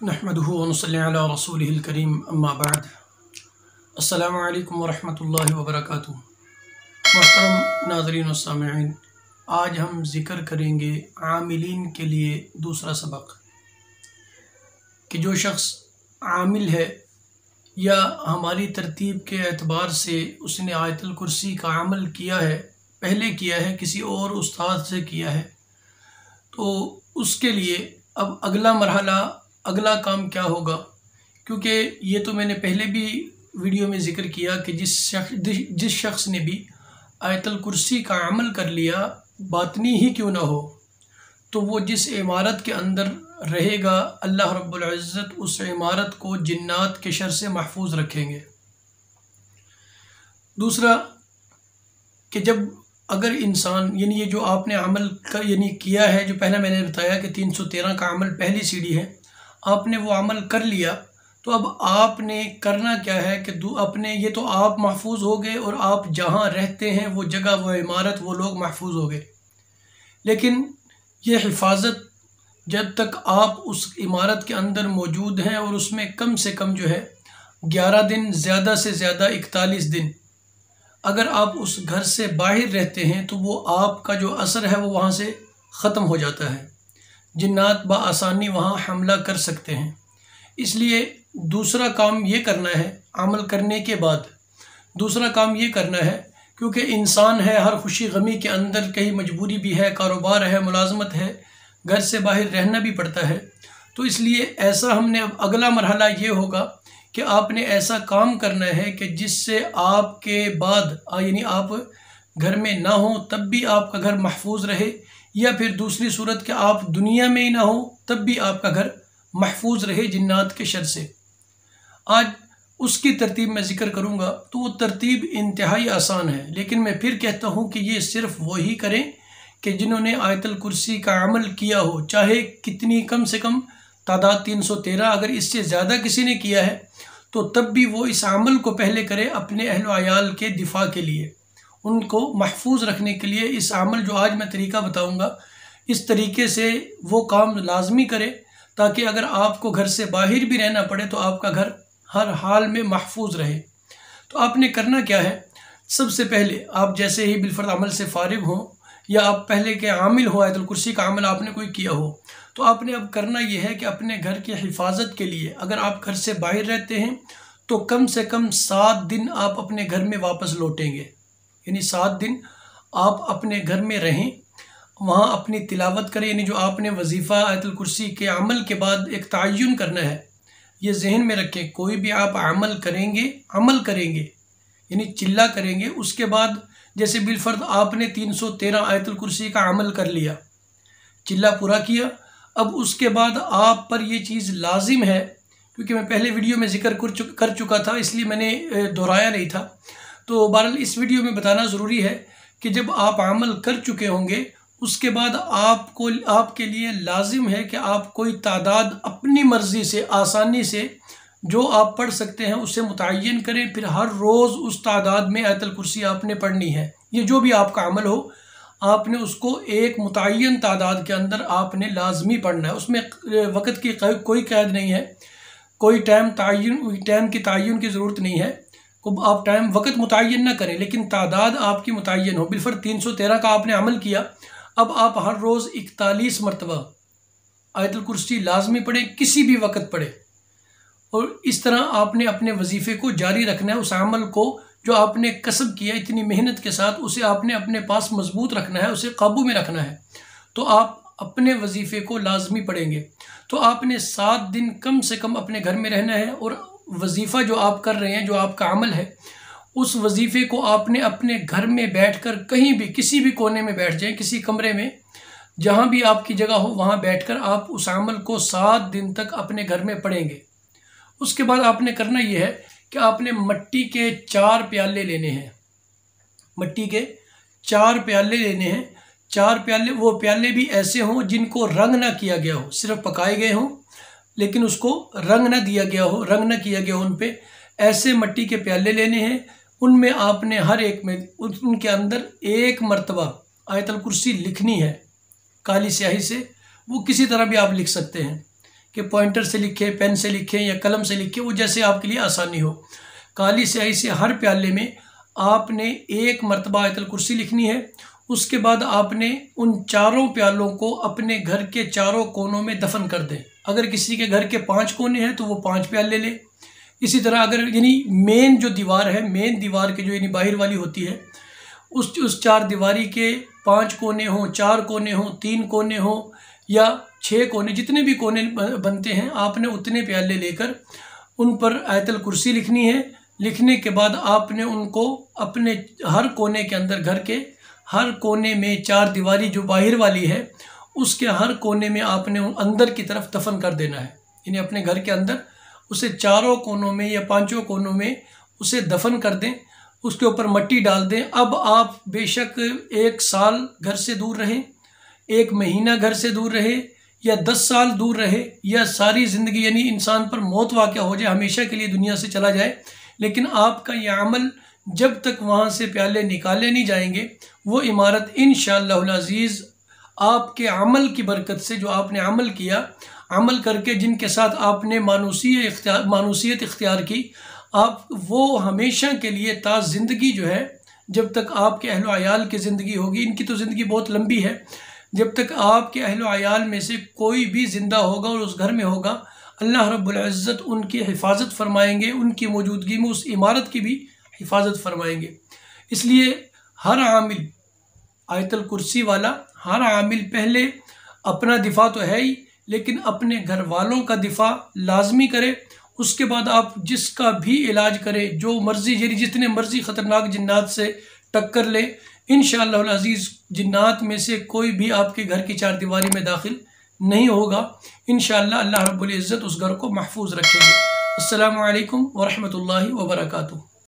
नहमदुहु व नसल्ली अला रसूलिहिल करीम अम्मा बाद। अस्सलामु अलैकुम व रहमतुल्लाहि व बरकातुहू। मोहतरम नाज़रीन व सामिईन, आज हम ज़िक्र करेंगे आमिलीन के लिए दूसरा सबक कि जो शख्स आमिल है या हमारी तरतीब के एतबार से उसने आयतुल कुर्सी का अमल किया है, पहले किया है, किसी और उस्ताद से किया है, तो उसके लिए अब अगला मरहला, अगला काम क्या होगा। क्योंकि ये तो मैंने पहले भी वीडियो में ज़िक्र किया कि जिस शख्स ने भी आयतुल कुर्सी का अमल कर लिया, बातनी ही क्यों ना हो, तो वो जिस इमारत के अंदर रहेगा, अल्लाह रब्बुल इज़्ज़त उस इमारत को जिन्नात के शर से महफूज रखेंगे। दूसरा कि जब अगर इंसान यानी ये जो आपने अमल किया है, जो पहला मैंने बताया कि 313 का अमल पहली सीढ़ी है, आपने वो अमल कर लिया, तो अब आपने करना क्या है कि अपने ये तो आप महफूज हो गए और आप जहाँ रहते हैं वो जगह, वो इमारत, वो लोग महफूज हो गए। लेकिन ये हिफाजत जब तक आप उस इमारत के अंदर मौजूद हैं और उसमें कम से कम जो है 11 दिन, ज़्यादा से ज़्यादा 41 दिन, अगर आप उस घर से बाहर रहते हैं तो वो आपका जो असर है वो वहाँ से ख़त्म हो जाता है। जिन्नात बआसानी वहाँ हमला कर सकते हैं। इसलिए दूसरा काम ये करना है, अमल करने के बाद दूसरा काम ये करना है, क्योंकि इंसान है, हर खुशी गमी के अंदर कहीं मजबूरी भी है, कारोबार है, मुलाजमत है, घर से बाहर रहना भी पड़ता है। तो इसलिए ऐसा हमने अब अगला मरहला ये होगा कि आपने ऐसा काम करना है कि जिससे आपके बाद यानी आप घर में ना हो तब भी आपका घर महफूज रहे, या फिर दूसरी सूरत कि आप दुनिया में ही ना हो तब भी आपका घर महफूज रहे जिन्नात के शर से। आज उसकी तरतीब मैं ज़िक्र करूँगा, तो वो तरतीब इंतहाई आसान है, लेकिन मैं फिर कहता हूँ कि ये सिर्फ वही करें कि जिन्होंने आयतुल कुर्सी का अमल किया हो, चाहे कितनी कम से कम तादाद 313, अगर इससे ज़्यादा किसी ने किया है तो तब भी वो इस अमल को पहले करे अपने अहल आयाल के दिफा के लिए, उनको महफूज रखने के लिए। इस अमल जो आज मैं तरीका बताऊंगा, इस तरीके से वो काम लाजमी करे, ताकि अगर आपको घर से बाहर भी रहना पड़े तो आपका घर हर हाल में महफूज रहे। तो आपने करना क्या है, सबसे पहले आप जैसे ही बिलफर्द अमल से फारिग हों या आप पहले के आमिल हो, आयतुल कुर्सी का अमल आपने कोई किया हो, तो आपने अब करना यह है कि अपने घर की हिफाजत के लिए, अगर आप घर से बाहर रहते हैं तो कम से कम 7 दिन आप अपने घर में वापस लौटेंगे। यानी 7 दिन आप अपने घर में रहें, वहाँ अपनी तिलावत करें। यानी जो आपने वजीफ़ा आयतुल कुर्सी के अमल के बाद एक तयन करना है, ये जहन में रखें। कोई भी आप अमल करेंगे यानी चिल्ला करेंगे, उसके बाद जैसे बिलफर्द आपने 313 आयतुल कुर्सी का अमल कर लिया, चिल्ला पूरा किया, अब उसके बाद आप पर ये चीज़ लाजिम है, क्योंकि मैं पहले वीडियो में ज़िक्र कर चुका था, इसलिए मैंने दोहराया नहीं था। तो बहरहाल इस वीडियो में बताना ज़रूरी है कि जब आप अमल कर चुके होंगे, उसके बाद आपके लिए लाजिम है कि आप कोई तादाद अपनी मर्ज़ी से, आसानी से जो आप पढ़ सकते हैं उससे मुतय्यन करें। फिर हर रोज़ उस तादाद में आयतुल कुर्सी आपने पढ़नी है। ये जो भी आपका अमल हो, आपने उसको एक मुतय्यन तादाद के अंदर आपने लाजमी पढ़ना है। उसमें वक़्त की कोई कैद नहीं है, कोई टाइम की तयन की ज़रूरत नहीं है। आप वक़्त मुतय्यन ना करें, लेकिन तादाद आपकी मुतय्यन हो। बिलफर्द 313 का आपने अमल किया, अब आप हर रोज़ 41 मरतबा आयतुल कुर्सी लाजमी पढ़ें, किसी भी वक़्त पढ़ें। और इस तरह आपने अपने वजीफ़े को जारी रखना है। उस अमल को जो आपने कसब किया इतनी मेहनत के साथ, उसे आपने अपने पास मजबूत रखना है, उसे काबू में रखना है। तो आप अपने वजीफ़े को लाजमी पढ़ेंगे। तो आपने 7 दिन कम से कम अपने घर में रहना है, और वजीफ़ा जो आप कर रहे हैं, जो आपका अमल है, उस वजीफ़े को आपने अपने घर में बैठकर कहीं भी, किसी भी कोने में बैठ जाएं, किसी कमरे में, जहां भी आपकी जगह हो वहां बैठकर आप उस अमल को 7 दिन तक अपने घर में पढ़ेंगे। उसके बाद आपने करना यह है कि आपने मिट्टी के 4 प्याले लेने हैं। मिट्टी के 4 प्याले लेने हैं। 4 प्याले, वो प्याले भी ऐसे हों जिनको रंग ना किया गया हो, सिर्फ पकाए गए हों, लेकिन उसको रंग ना दिया गया हो, रंग ना किया गया हो उन पे। ऐसे मिट्टी के प्याले लेने हैं। उनमें आपने हर एक में, उनके अंदर 1 मरतबा आयतुल कुर्सी लिखनी है काली स्याही से। वो किसी तरह भी आप लिख सकते हैं। कि पॉइंटर से लिखें, पेन से लिखें या कलम से लिखें, वो जैसे आपके लिए आसानी हो। काली स्याही से हर प्याले में आपने एक मरतबा आयतल कुर्सी लिखनी है। उसके बाद आपने उन चारों प्यालों को अपने घर के चारों कोनों में दफन कर दें। अगर किसी के घर के 5 कोने हैं तो वो 5 प्याले ले। इसी तरह अगर यानी मेन जो दीवार है, मेन दीवार के जो यानी बाहर वाली होती है, उस 4 दीवारी के 5 कोने हों, 4 कोने हों, 3 कोने हों या 6 कोने, जितने भी कोने बनते हैं, आपने उतने प्याले लेकर उन पर आयतल कुर्सी लिखनी है। लिखने के बाद आपने उनको अपने हर कोने के अंदर, घर के हर कोने में 4 दीवारी जो बाहर वाली है उसके हर कोने में आपने अंदर की तरफ दफन कर देना है। यानी अपने घर के अंदर उसे चारों कोनों में या 5 कोनों में उसे दफन कर दें, उसके ऊपर मिट्टी डाल दें। अब आप बेशक 1 साल घर से दूर रहें, 1 महीना घर से दूर रहे या 10 साल दूर रहे या सारी ज़िंदगी यानी इंसान पर मौत वाक़या हो जाए, हमेशा के लिए दुनिया से चला जाए, लेकिन आपका यह अमल जब तक वहाँ से प्याले निकाले नहीं जाएंगे, वो इमारत इंशाअल्लाहुल अज़ीज़ आपके अमल की बरकत से, जो आपने अमल किया, अमल करके जिनके साथ आपने मानूसियत इख्तियार की, आप वो हमेशा के लिए ताज़ ज़िंदगी जो है, जब तक आपके अहलो अयाल की ज़िंदगी होगी, इनकी तो ज़िंदगी बहुत लंबी है, जब तक आपके अहलो अयाल में से कोई भी ज़िंदा होगा और उस घर में होगा, अल्लाह रब्बुल इज़्ज़त उनकी हिफाजत फरमाएंगे, उनकी मौजूदगी में उस इमारत की भी हिफाजत फरमाएंगे। इसलिए हर आमिल आयतल कुर्सी वाला, हर आमिल पहले अपना दिफा तो है ही, लेकिन अपने घर वालों का दिफा लाजमी करे। उसके बाद आप जिसका भी इलाज करें, जो मर्जी यानी जितने मर्जी ख़तरनाक जिन्नात से टक्कर ले, इंशाअल्लाहुल अज़ीज़ जिन्नात में से कोई भी आपके घर की 4 दीवारी में दाखिल नहीं होगा। इंशाअल्लाह अल्लाह रब्बुल इज़्ज़त उस घर को महफूज रखेंगे। अस्सलामु अलैकुम व रहमतुल्लाहि व बरकातुहू।